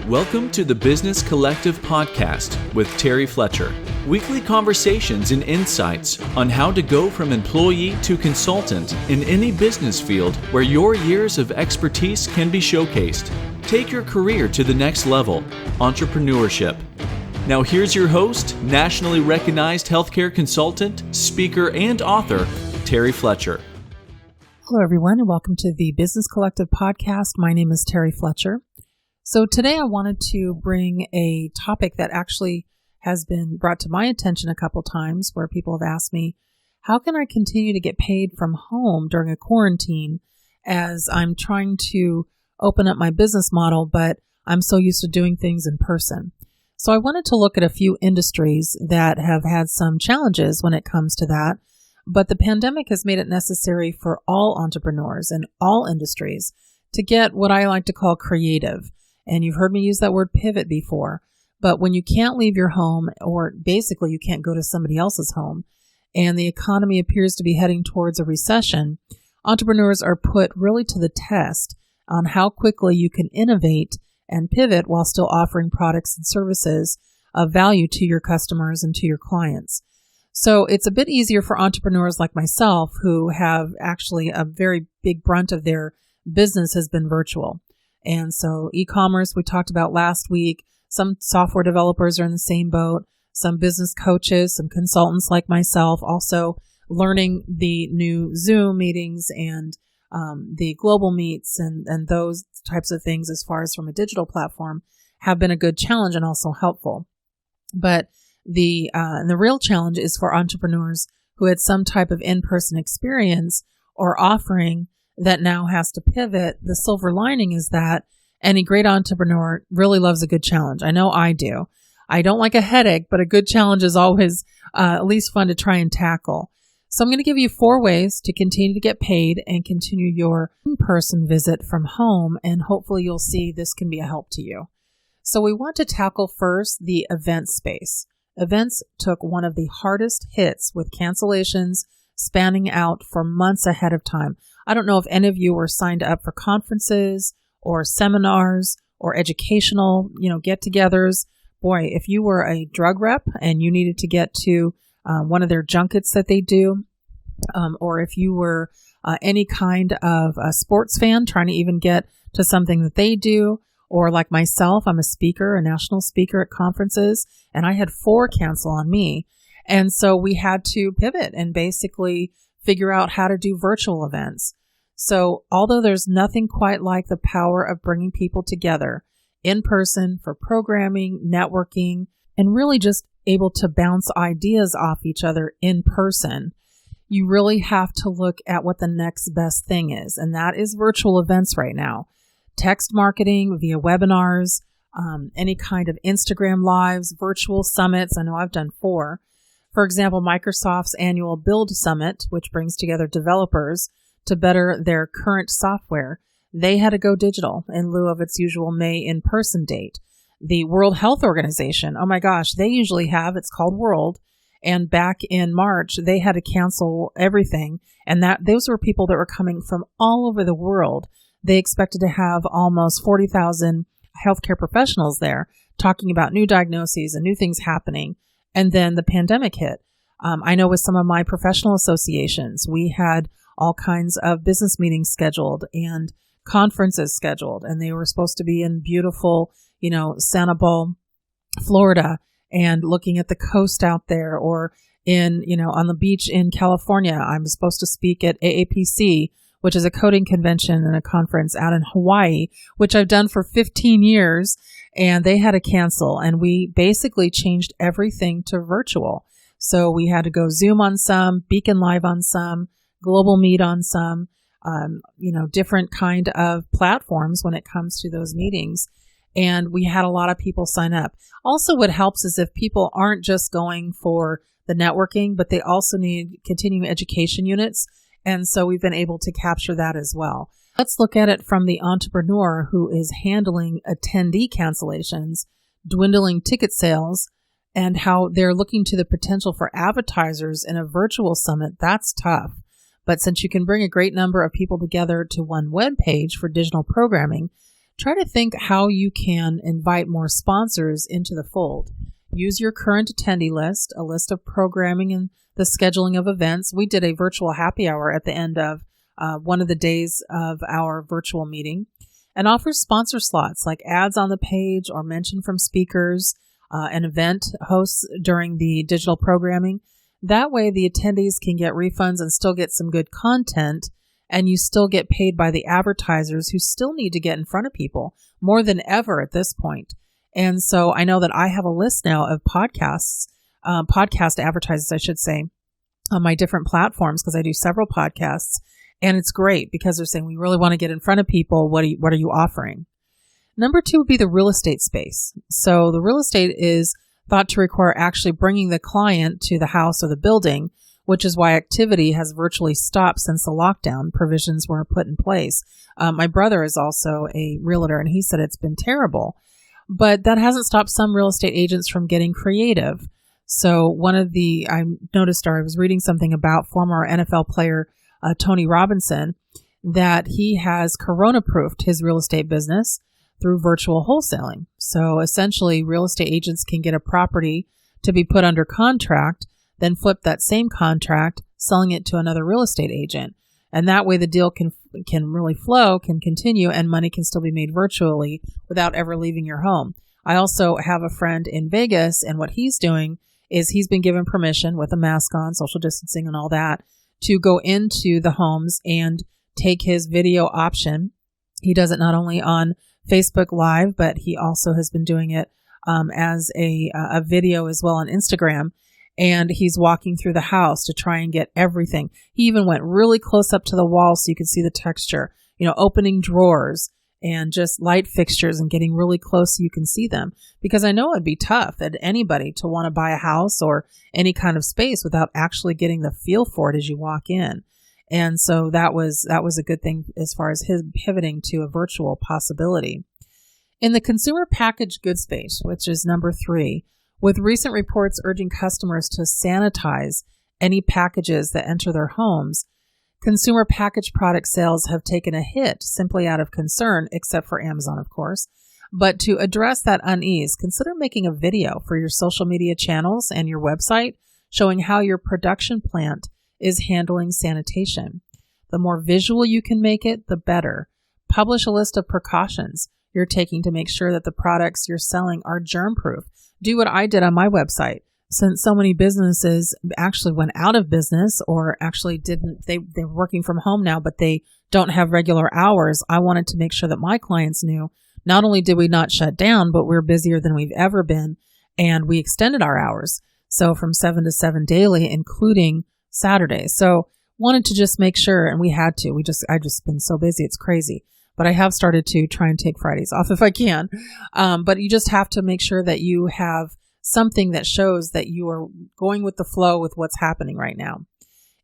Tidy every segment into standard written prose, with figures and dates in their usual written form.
Welcome to the Business Collective Podcast with Terry Fletcher. Weekly conversations and insights on how to go from employee to consultant in any business field where your years of expertise can be showcased. Take your career to the next level, entrepreneurship. Now here's your host, nationally recognized healthcare consultant, speaker, and author, Terry Fletcher. Hello, everyone, and welcome to the Business Collective Podcast. My name is Terry Fletcher. So today I wanted to bring a topic that actually has been brought to my attention a couple times where people have asked me, how can I continue to get paid from home during a quarantine as I'm trying to open up my business model, but I'm so used to doing things in person? So I wanted to look at a few industries that have had some challenges when it comes to that, but the pandemic has made it necessary for all entrepreneurs in all industries to get what I like to call creative. And you've heard me use that word pivot before. But when you can't leave your home, or basically you can't go to somebody else's home, and the economy appears to be heading towards a recession, entrepreneurs are put really to the test on how quickly you can innovate and pivot while still offering products and services of value to your customers and to your clients. So it's a bit easier for entrepreneurs like myself who have actually a very big brunt of their business has been virtual. And so e-commerce, we talked about last week, some software developers are in the same boat, some business coaches, some consultants like myself, also learning the new Zoom meetings and the global meets and those types of things as far as from a digital platform have been a good challenge and also helpful. But the real challenge is for entrepreneurs who had some type of in-person experience or offering that now has to pivot. The silver lining is that any great entrepreneur really loves a good challenge. I know I do. I don't like a headache, but a good challenge is always at least fun to try and tackle. So I'm going to give you 4 ways to continue to get paid and continue your in-person visit from home, and hopefully you'll see this can be a help to you. So we want to tackle first the event space. Events took one of the hardest hits with cancellations spanning out for months ahead of time. I don't know if any of you were signed up for conferences or seminars or educational, get-togethers. Boy, if you were a drug rep and you needed to get to one of their junkets that they do, or if you were any kind of a sports fan trying to even get to something that they do, or like myself, I'm a speaker, a national speaker at conferences, and I had 4 cancel on me. And so we had to pivot and basically figure out how to do virtual events. So although there's nothing quite like the power of bringing people together in person for programming, networking, and really just able to bounce ideas off each other in person, you really have to look at what the next best thing is. And that is virtual events right now. Text marketing via webinars, any kind of Instagram lives, virtual summits. I know I've done 4. For example, Microsoft's annual Build Summit, which brings together developers to better their current software, they had to go digital in lieu of its usual May in-person date. The World Health Organization, oh my gosh, they usually have, it's called World, and back in March, they had to cancel everything, and those were people that were coming from all over the world. They expected to have almost 40,000 healthcare professionals there talking about new diagnoses and new things happening. And then the pandemic hit. I know with some of my professional associations, we had all kinds of business meetings scheduled and conferences scheduled, and they were supposed to be in beautiful, Sanibel, Florida, and looking at the coast out there, or in, on the beach in California. I'm supposed to speak at AAPC, which is a coding convention and a conference out in Hawaii, which I've done for 15 years, and they had to cancel. And we basically changed everything to virtual. So we had to go Zoom on some, Beacon Live on some, Global Meet on some, different kind of platforms when it comes to those meetings. And we had a lot of people sign up. Also, what helps is if people aren't just going for the networking, but they also need continuing education units. And so we've been able to capture that as well. Let's look at it from the entrepreneur who is handling attendee cancellations, dwindling ticket sales, and how they're looking to the potential for advertisers in a virtual summit. That's tough. But since you can bring a great number of people together to one web page for digital programming, try to think how you can invite more sponsors into the fold. Use your current attendee list, a list of programming and the scheduling of events. We did a virtual happy hour at the end of one of the days of our virtual meeting, and offer sponsor slots like ads on the page or mention from speakers and event hosts during the digital programming. That way the attendees can get refunds and still get some good content, and you still get paid by the advertisers who still need to get in front of people more than ever at this point. And so I know that I have a list now of podcast advertisers, I should say, on my different platforms, because I do several podcasts. And it's great because they're saying, we really want to get in front of people. What are you offering? Number 2 would be the real estate space. So the real estate is thought to require actually bringing the client to the house or the building, which is why activity has virtually stopped since the lockdown provisions were put in place. My brother is also a realtor, and he said it's been terrible. But that hasn't stopped some real estate agents from getting creative. So I noticed, or I was reading something about former NFL player Tony Robinson, that he has corona-proofed his real estate business through virtual wholesaling. So essentially, real estate agents can get a property to be put under contract, then flip that same contract, selling it to another real estate agent. And that way the deal can really flow, can continue, and money can still be made virtually without ever leaving your home. I also have a friend in Vegas, and what he's doing is he's been given permission with a mask on, social distancing and all that, to go into the homes and take his video option. He does it not only on Facebook Live, but he also has been doing it as a video as well on Instagram. And he's walking through the house to try and get everything. He even went really close up to the wall so you could see the texture, opening drawers and just light fixtures and getting really close so you can see them. Because I know it'd be tough at anybody to want to buy a house or any kind of space without actually getting the feel for it as you walk in. And so that was a good thing as far as his pivoting to a virtual possibility. In the consumer packaged goods space, which is number 3, with recent reports urging customers to sanitize any packages that enter their homes, consumer packaged product sales have taken a hit simply out of concern, except for Amazon, of course. But to address that unease, consider making a video for your social media channels and your website showing how your production plant is handling sanitation. The more visual you can make it, the better. Publish a list of precautions you're taking to make sure that the products you're selling are germ-proof. Do what I did on my website. Since so many businesses actually went out of business or actually they're working from home now, but they don't have regular hours, I wanted to make sure that my clients knew not only did we not shut down, but we're busier than we've ever been, and we extended our hours. So from 7 to 7 daily, including Saturdays. So wanted to just make sure, and we had to. I've just been so busy, it's crazy. But I have started to try and take Fridays off if I can. But you just have to make sure that you have something that shows that you are going with the flow with what's happening right now.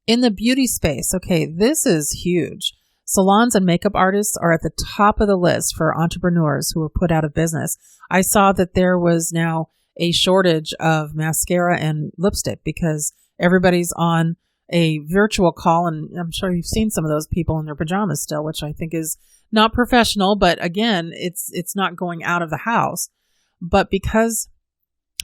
In the beauty space, okay, this is huge. Salons and makeup artists are at the top of the list for entrepreneurs who were put out of business. I saw that there was now a shortage of mascara and lipstick because everybody's on a virtual call, and I'm sure you've seen some of those people in their pajamas still, which I think is not professional, but again, it's not going out of the house. But because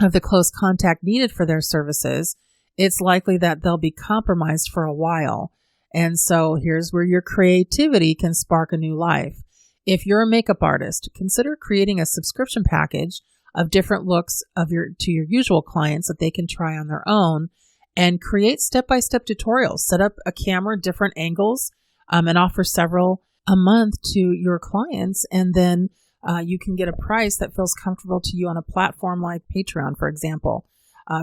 of the close contact needed for their services, it's likely that they'll be compromised for a while. And so here's where your creativity can spark a new life. If you're a makeup artist, consider creating a subscription package of different looks to your usual clients that they can try on their own, and create step-by-step tutorials. Set up a camera, different angles, and offer several a month to your clients. And then you can get a price that feels comfortable to you on a platform like Patreon, for example.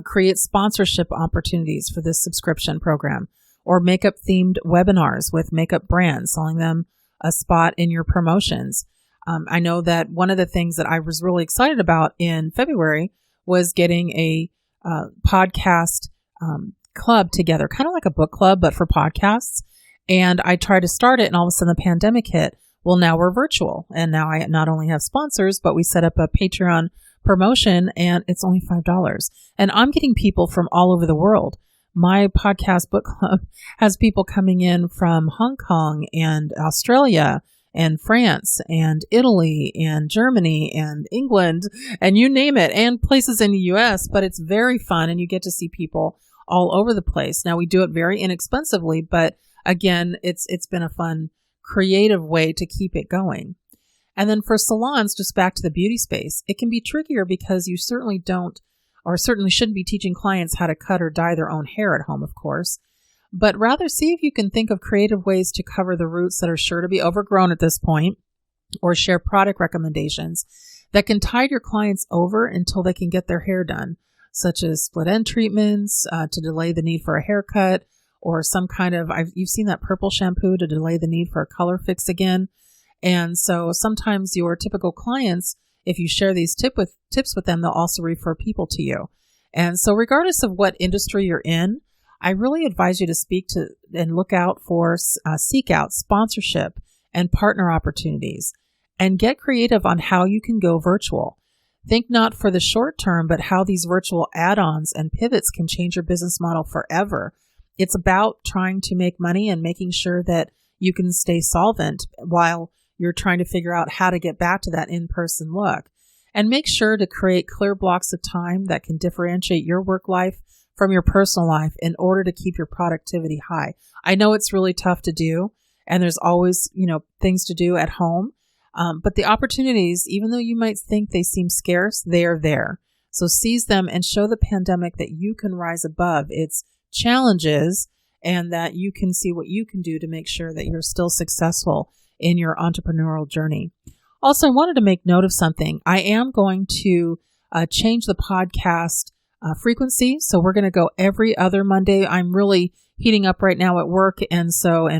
Create sponsorship opportunities for this subscription program, or makeup-themed webinars with makeup brands, selling them a spot in your promotions. I know that one of the things that I was really excited about in February was getting a podcast club together, kind of like a book club, but for podcasts. And I tried to start it, and all of a sudden the pandemic hit. Well, now we're virtual, and now I not only have sponsors, but we set up a Patreon promotion, and it's only $5. And I'm getting people from all over the world. My podcast book club has people coming in from Hong Kong and Australia and France and Italy and Germany and England and you name it, and places in the US, but it's very fun and you get to see people all over the place. Now we do it very inexpensively, but again, it's been a fun, creative way to keep it going. And then for salons, just back to the beauty space, it can be trickier because you certainly don't, or certainly shouldn't be teaching clients how to cut or dye their own hair at home, of course, but rather see if you can think of creative ways to cover the roots that are sure to be overgrown at this point, or share product recommendations that can tide your clients over until they can get their hair done, such as split end treatments to delay the need for a haircut, or some kind of, you've seen that purple shampoo to delay the need for a color fix again. And so sometimes your typical clients, if you share these tips with them, they'll also refer people to you. And so regardless of what industry you're in, I really advise you to speak to and look out for, seek out sponsorship and partner opportunities, and get creative on how you can go virtual. Think not for the short term, but how these virtual add-ons and pivots can change your business model forever. It's about trying to make money and making sure that you can stay solvent while you're trying to figure out how to get back to that in-person look. And make sure to create clear blocks of time that can differentiate your work life from your personal life in order to keep your productivity high. I know it's really tough to do, and there's always, things to do at home. But the opportunities, even though you might think they seem scarce, they are there. So seize them and show the pandemic that you can rise above its challenges and that you can see what you can do to make sure that you're still successful in your entrepreneurial journey. Also, I wanted to make note of something. I am going to change the podcast frequency. So we're going to go every other Monday. I'm really heating up right now at work and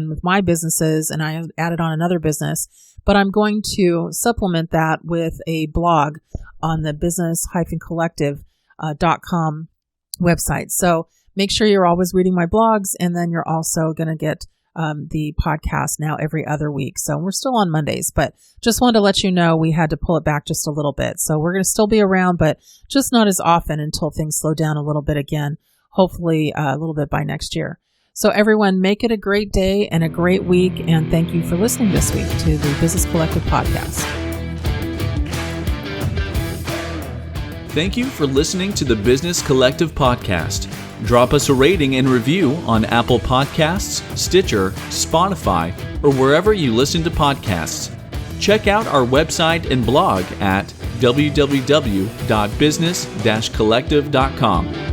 with my businesses, and I added on another business, but I'm going to supplement that with a blog on the business-collective.com website. So make sure you're always reading my blogs, and then you're also going to get the podcast now every other week. So we're still on Mondays, but just wanted to let you know we had to pull it back just a little bit. So we're going to still be around, but just not as often until things slow down a little bit again, hopefully a little bit by next year. So everyone, make it a great day and a great week. And thank you for listening this week to the Business Collective podcast. Thank you for listening to the Business Collective podcast. Drop us a rating and review on Apple Podcasts, Stitcher, Spotify, or wherever you listen to podcasts. Check out our website and blog at www.business-collective.com.